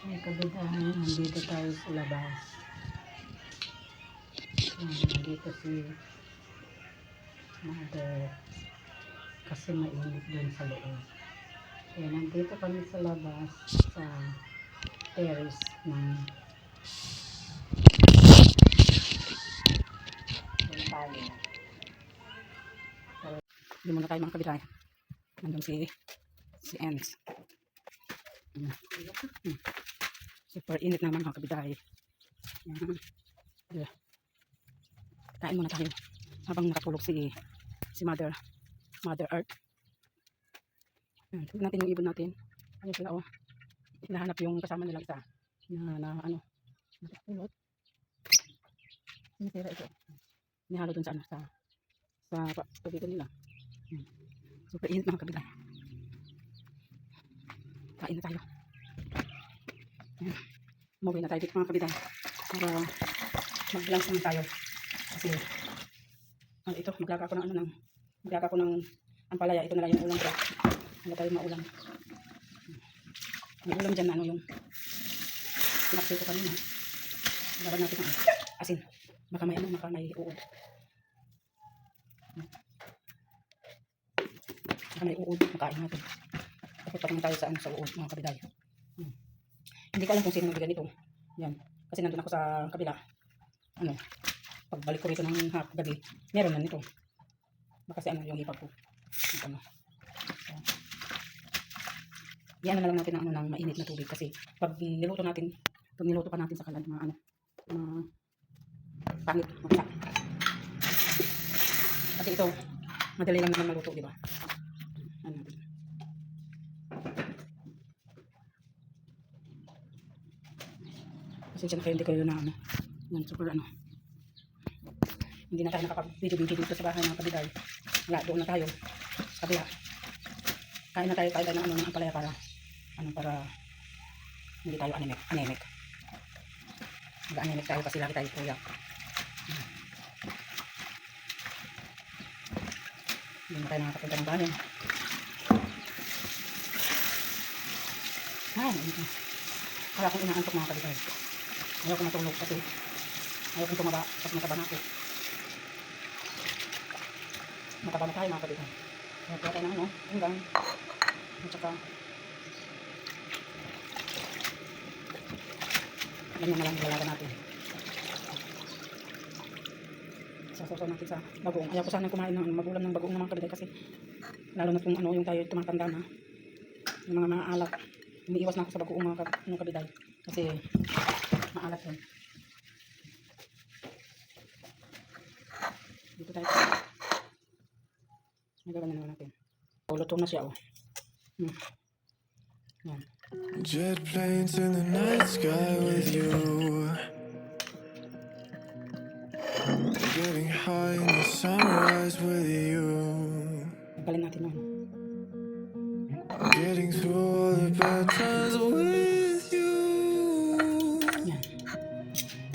Ay, kabidahan, nandito tayo sa labas. Nandito si mother kasi mainit dun sa loob. Kaya nandito kami sa labas sa terrace ng tayo. Hindi muna tayo mga kabidahan. Nandun si Enz. Super init naman mga kabidahan. Kain muna tayo habang nakatulog si Mother Earth. Tignan natin yung ibon natin. Ano sila, oh. Hinahanap yung kasama nilang isa na ano, nakatulog. Sinitira ito. Nihalo dun sa ano, sa pagitan nila. Super init mga kabila. Kain na tayo. Umuwi na tayo dito mga kabila para mag-lunch naman tayo. Kasi ito, maglaga ko ng ampalaya. Ito na lang yung ulam ko. Wala tayo maulam. May ulam dyan na ano yung pinaksil ko kanina. Laban natin ang asin. Baka may uod. Baka may uod. Makain natin. Tapos patungan tayo sa uod mga kabiday. Hindi ko alam kung sino nagbigay nito. Yan. Kasi nandun ako sa kabila. Pagbalik ko rito ng gabi, meron na nito. Baka kasi yung hipag ko. Yan na lang natin ng mainit na tubig kasi pag niluto pa natin sa kalan pangit magsak. Kasi ito madali lang naman maluto, di ba? Kasi siya na kayo hindi kayo na yan super hindi na tayo nakapag-video dito sa bahay ng kabiday. Wala, doon na tayo sa kabila. Kain na tayo ng ampalaya para hindi tayo anemic. Mag-anemic tayo kasi lagi tayo kuya. Hindi na tayo nakakapunta ng bahay. Kala kong inaantok mga kabiday. Ayaw ko matulog kasi ayaw kong tumaba kasi mataba na ako. Mataba na tayo mga kabiday. Kaya tayo ng hanggang at saka ganyan na lang ilalaga natin. Sasasaw natin sa bagoong. Ayaw ko sana kumain ng magulang ng bagoong naman kabiday kasi lalo na kung yung tayo tumatanda na yung mga maalat. Umiiwas na ako sa bagoong mga kabiday kasi maalat yun. Dito tayo. Nagawa na naman natin. Luto na siya, oh. Yan. Jet planes in the night sky with you, getting high in the sunrise with you, Nagbalin natin nun. getting through all the bad times with you. Yan.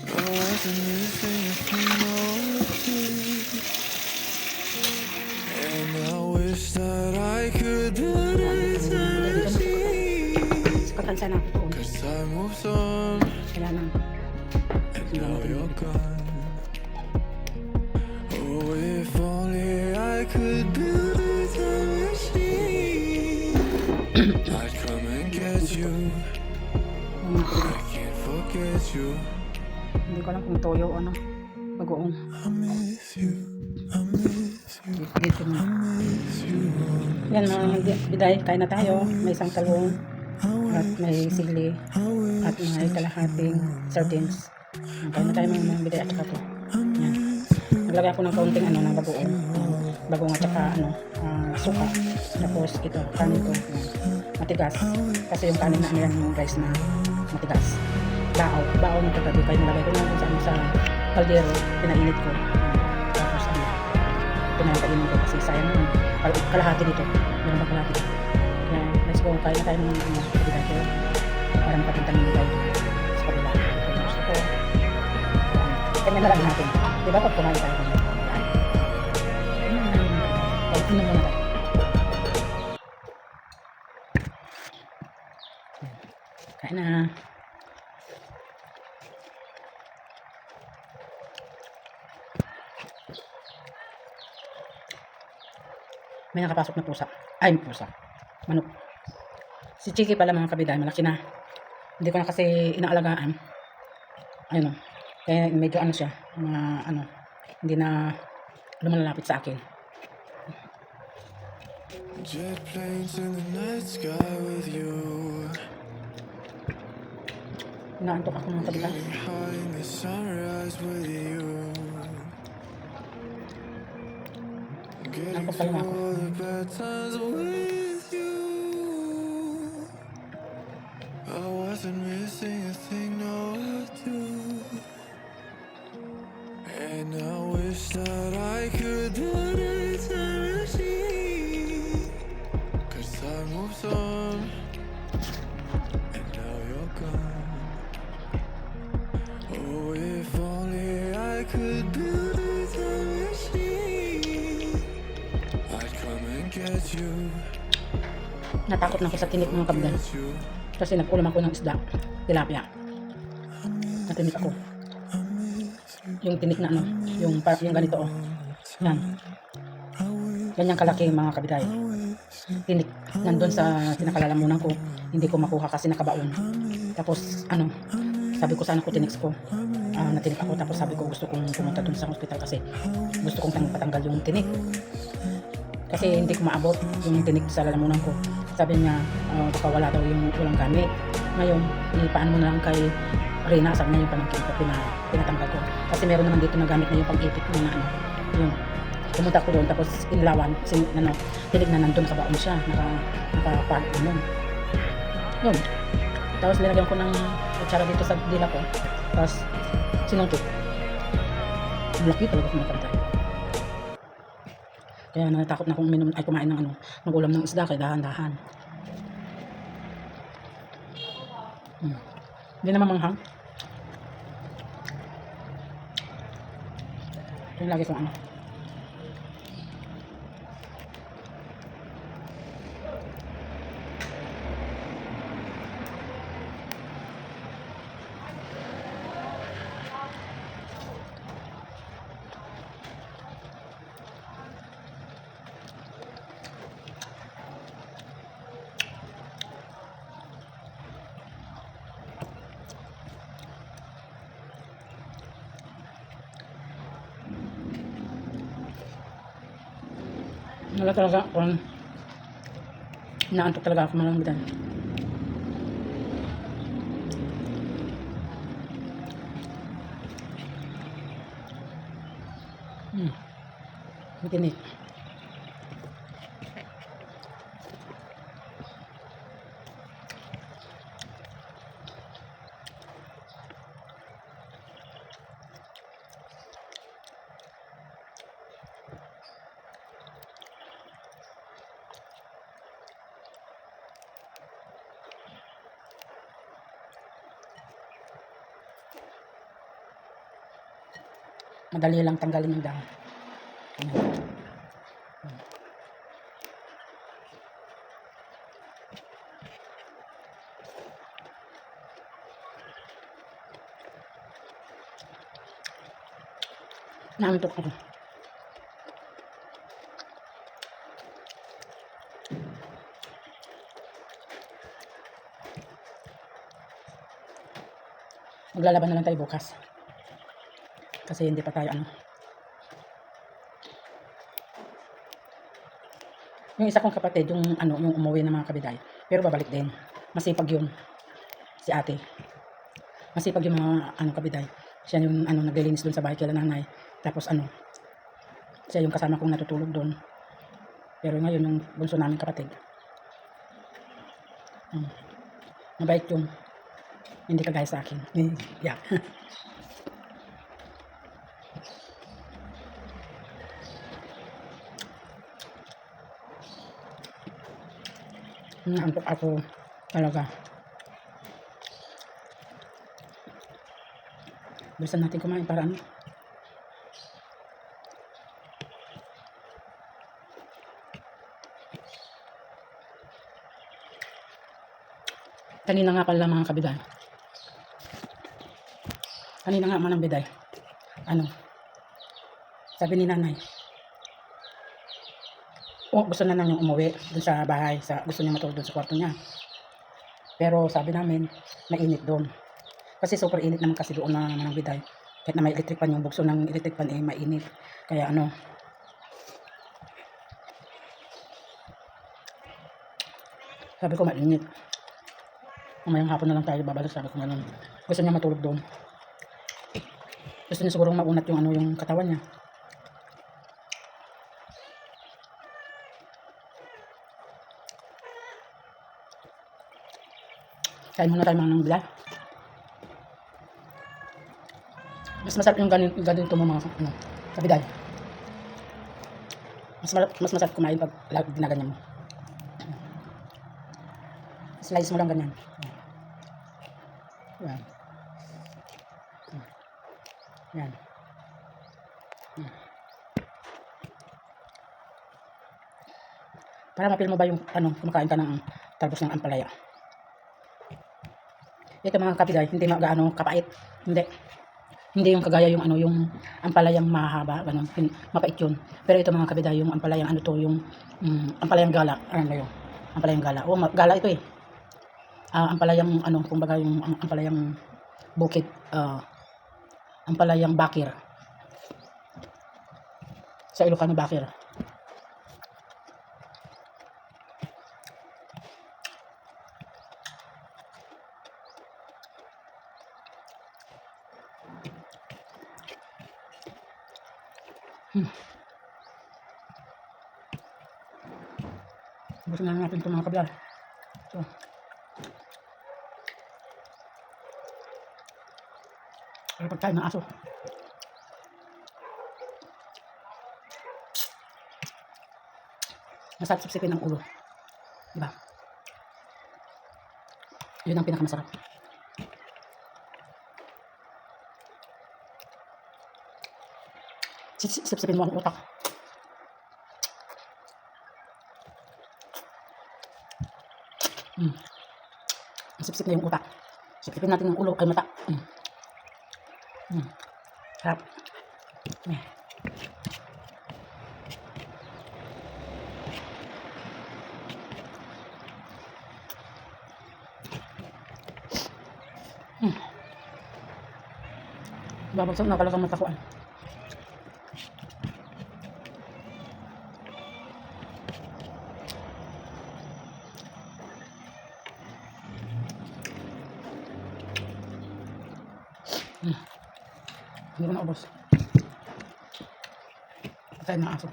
I wasn't missing a thing. And I wish that I could do this Kakansa na ako doon. 'cause time moves on Kailangan and now you're gone. Oh, if only I could build a time machine, I'd come and get you. I can't forget you. Hindi ko alam kung toyo o bagoong. I miss you. I miss you. Dito na. I miss you. Yan mga biday, kain na tayo. May isang talong at may sili at may kalahating sardines. Kain na tayo mga biday at saka to. Yan. Naglagay ako ng kaunting ng bagoong. Bagoong at saka suka. Tapos ito, kanin ko. Matigas. Kasi yung kanin na yung rice na matigas. Bao ng kagabi. Kaya nilagay ko na sa kaldero. Pinainit ko. Tapos pinakainin ko kasi sayang naman. Kalahati dito. Meron ba kalahati? Kaya let's go. Kaya na tayo ng kabila ko. Para makapunta nyo tayo sa kabila. Gusto ko. Kanya na lang natin. Diba pag kumain tayo? Kaya pinom mo na tayo. Kaya na. may nakapasok na pusa. Ay, pusa. Manok. Si Chiki pala mga kabiday, malaki na. Hindi ko na kasi inaalagaan. Ayun o. Kaya medyo ano siya, mga ano, hindi na lumalapit sa akin. Jet planes in the night sky with you. Inaantok ako mga kabiday. Getting high in the sunrise with you. Getting Naantok pala through ako. all the bad times with you. I wasn't missing a thing, no I do. And I wish that I could build a time machine. 'Cause time moves on, and now you're gone. Oh, if only I could build a time machine, I'd come and get you, Natakot na ako sa tinik mga kabiday. get you. Kasi nag-ulam ako ng isda, tilapia. Natinik ako. Yung tinik na ano, yung ganito oh. Yan. Ganyan kalaki mga kabiday. Tinik. Nandun sa pinakalalamunan ko, hindi ko makuha kasi nakabaon. Tapos ano, sabi ko sana ko tinik ko. Natinik ako, tapos sabi ko gusto kong pumunta dun sa hospital kasi gusto kong patanggal yung tinik. Kasi hindi ko maabot yung tinik sa lalamunan ko. Sabi niya, baka wala daw yung walang gamit. Ngayon, ipaan mo na lang kay Rina, sabi niya yung pamangkin ko, pinatanggal ko. Kasi meron naman dito na gamit na yung pag-ipit mo na ano. Yun. Pumunta ko doon, tapos inlawan, tinig na nandun, nakabaon siya, nakapag, ano. Yun. Tapos linagyan ko ng kutsara dito sa dila ko. Tapos, sinungkit. Laki talaga kung nakanta. Kaya natakot na akong kumain ng ano, ng ulam ng isda, kaya dahan-dahan. Hindi naman manghang. Ito yung lagi kong ano. Wala talaga kung naantok talaga ako malang bitan. Matinik. Madali lang tanggalin yung dahon. Naantok ako. Maglalaban na lang tayo bukas. Kasi hindi pa tayo ano. Yung isa kong kapatid, yung ano, yung umuwi ng mga kabiday. Pero babalik din. Masipag yun. Si ate. Masipag yung mga ano kabiday. Siya yung ano naglilinis doon sa bahay kila nanay. Tapos ano, siya yung kasama kong natutulog doon. Pero ngayon yung bunso namin kapatid. Mabait yung hindi kagaya sa akin. Yeah. Naantok ako talaga. Bilisan natin kumain para ano. Kanina nga pala mga kabiday. Kanina nga manang biday. Ano? Sabi ni nanay. gusto na nang umuwi dun sa bahay. Gusto niya matulog dun sa kwarto niya. Pero sabi namin, mainit doon. Kasi super init naman kasi doon na Manang Biday. Kahit na may electric fan, yung bukso ng electric fan mainit. Kaya sabi ko mainit. Umayang hapon na lang tayo babalik, sabi ko ganun. Gusto niya matulog doon. Gusto niya siguro maunat yung katawan niya. Kain muna tayo Manang Biday. Mas masarap yung ganito mo mga kabiday. Mas masarap kumain pag ginaganyan mo. Slice mo lang ganyan. Yan. Yan. Para mapil mo ba yung kumakain ka ng talbos ng ampalaya. Ito mga kabiday, hindi gaano kapait. Hindi yung kagaya yung yung ampalayang mahaba, ganun, mapait yun. Pero ito mga kabiday, yung ampalayang yung ampalayang gala, yun? Ampalayang gala. Gala ito eh. Ampalayang kumbaga yung ampalayang bukid, ampalayang bakir. Sa Ilocano bakir. Gusto na natin ito mga kabiday. So, para pagkain ng aso. Masarap sipsipin ang ulo. Diba? Yun ang pinakamasarap. Sipsipin mo ang utak. Sipsip na yung utak. Sipsipin natin ang ulo ay mata. Sarap. Babagsak na talagang matakuan. Hindi ko na ubos. Patayin ng aso.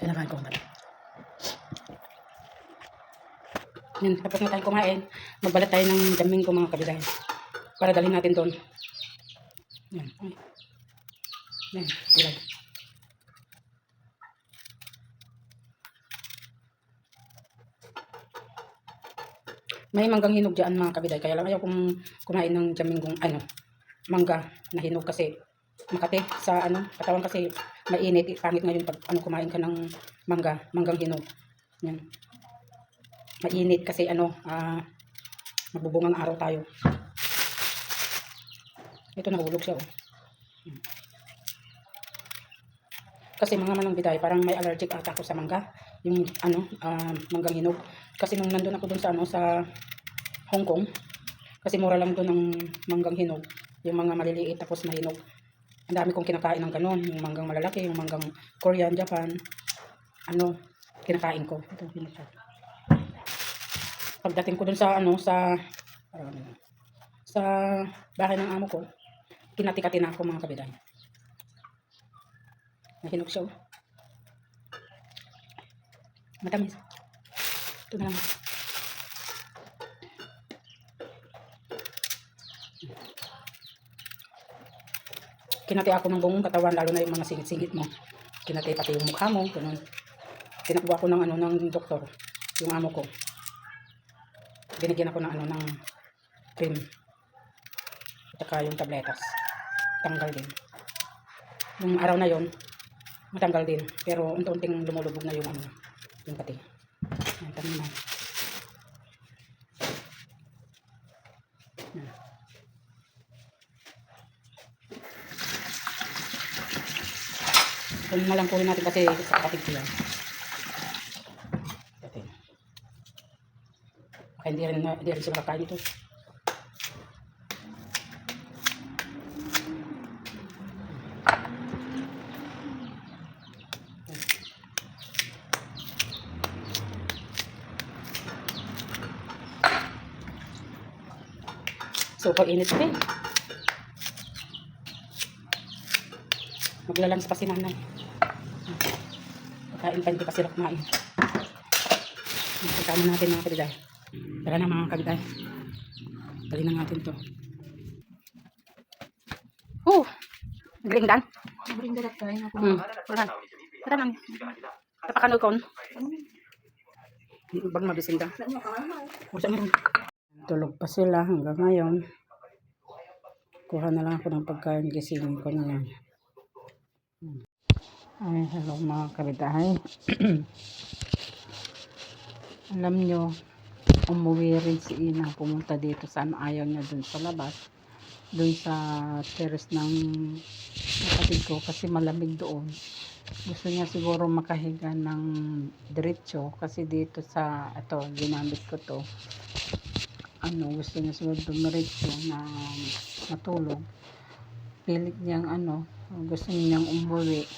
Kinakain ko natin. Yan, tapos na tayo kumain, magbalat tayo ng daming ko mga kabiday. Para dalhin natin doon. Yan. Yan, ilay. May manggang hinog dyan mga kabiday. Kaya lang ayaw kong kumain ng daming kong mangga na hinog kasi makati sa katawan kasi mainit. Pangit ngayon pag kumain ka ng manggang hinog. Yan. Mainit kasi magbubungang araw tayo. Ito nahulog siya Kasi mga Manang Biday, parang may allergic ata ako sa mangga. Yung manggang hinog. Kasi nung nandun ako dun sa Hong Kong, kasi mura lang dun ang manggang hinog. Yung mga maliliit tapos na hinog. Ang dami kong kinakain ng ganun. Yung manggang malalaki, yung manggang Korean, Japan. Kinakain ko. Ito, hinog siya. Pagdating ko dun sa bahay ng amo ko, kinati-kati na ako mga kabiday. Nahinog siya Matamis. Ito na lang. Kinati ako ng buong katawan, lalo na yung mga singit-singit mo. Kinati pati yung mukha mo, ganun. Tinakbo ako ng doktor, yung amo ko. Binigyan ako ng cream. At saka yung tabletas. Tanggal din. Yung araw na yon matanggal din. Pero unti-unting lumulubog na yung pati. Ayan, tama na. Kunin na lang kunin natin kasi sa kapatid ko yan. Natin. Baka hindi rin sila kakain ito. Super init pa rin. Maglalangs pa si nanay. Pagkain pa, hindi pa sila kumain. Pagkain natin mga kabiday. Tara na mga kabiday. Dali na natin to. Galing dan. Bring darat kain ako. Tara. Tara lang. Tapakano kon. Bang mabisin ka. Kursa meron. Tulog pa sila hanggang ngayon. Kuha na lang ako ng pagkain, gisingin ko na lang. Ay, hello mga kabidahay. Alam nyo, umuwi rin si Ina, pumunta dito, saan ayaw niya dun sa labas, dun sa terrace ng kapatid ko kasi malamig doon. Gusto niya siguro makahiga ng diretso kasi dito sa, ito, ginamit ko to. Gusto niya siguro dumiretso na matulog. Pilit niyang gusto niyang umuwi.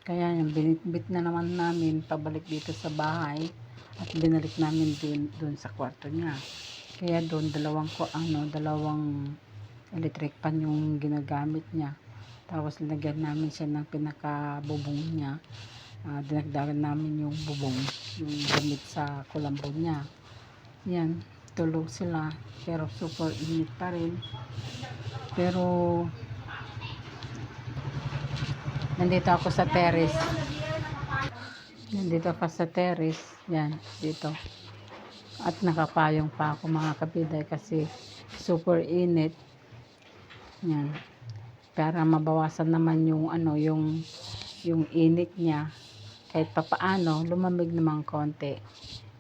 Kaya yung binitbit na naman namin pabalik dito sa bahay at binalik namin din doon sa kwarto niya. Kaya doon dalawang electric pan yung ginagamit niya. Tapos lagyan namin siya ng pinakabubong niya. Dinagdagan namin yung bubong, yung gamit sa kulambo niya. Yan, tulog sila pero super init pa rin. Pero nandito ako sa terrace. Nandito pa sa terrace. Yan, dito. At nakapayong pa ako mga kabiday kasi super init. Yan. Para mabawasan naman yung yung init niya. Kahit papaano, lumamig naman konti.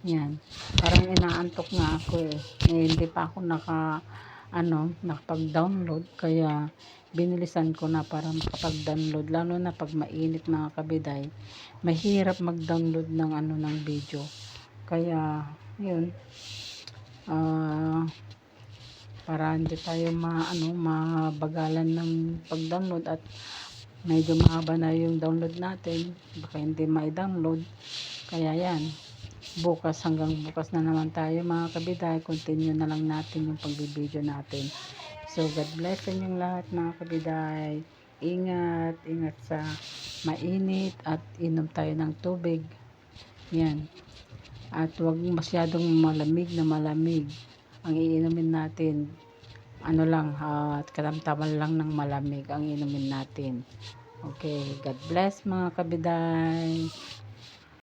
Yan. Parang inaantok nga ako eh. Hindi pa ako nakapag-download kaya binilisan ko na para makapag-download, lalo na pag mainit mga kabiday, mahirap mag-download ng video. Kaya yun, para hindi tayo mabagalan ng pag-download at medyo mahaba na yung download natin, baka hindi ma-download. Kaya yan, hanggang bukas na naman tayo mga kabiday, continue na lang natin yung pagbibideo natin. So, God bless sa inyong lahat mga kabiday. Ingat sa mainit at inom tayo ng tubig. Yan. At huwag masyadong malamig. Ang iinumin natin, katamtaman lang ng malamig ang iinumin natin. Okay, God bless mga kabiday.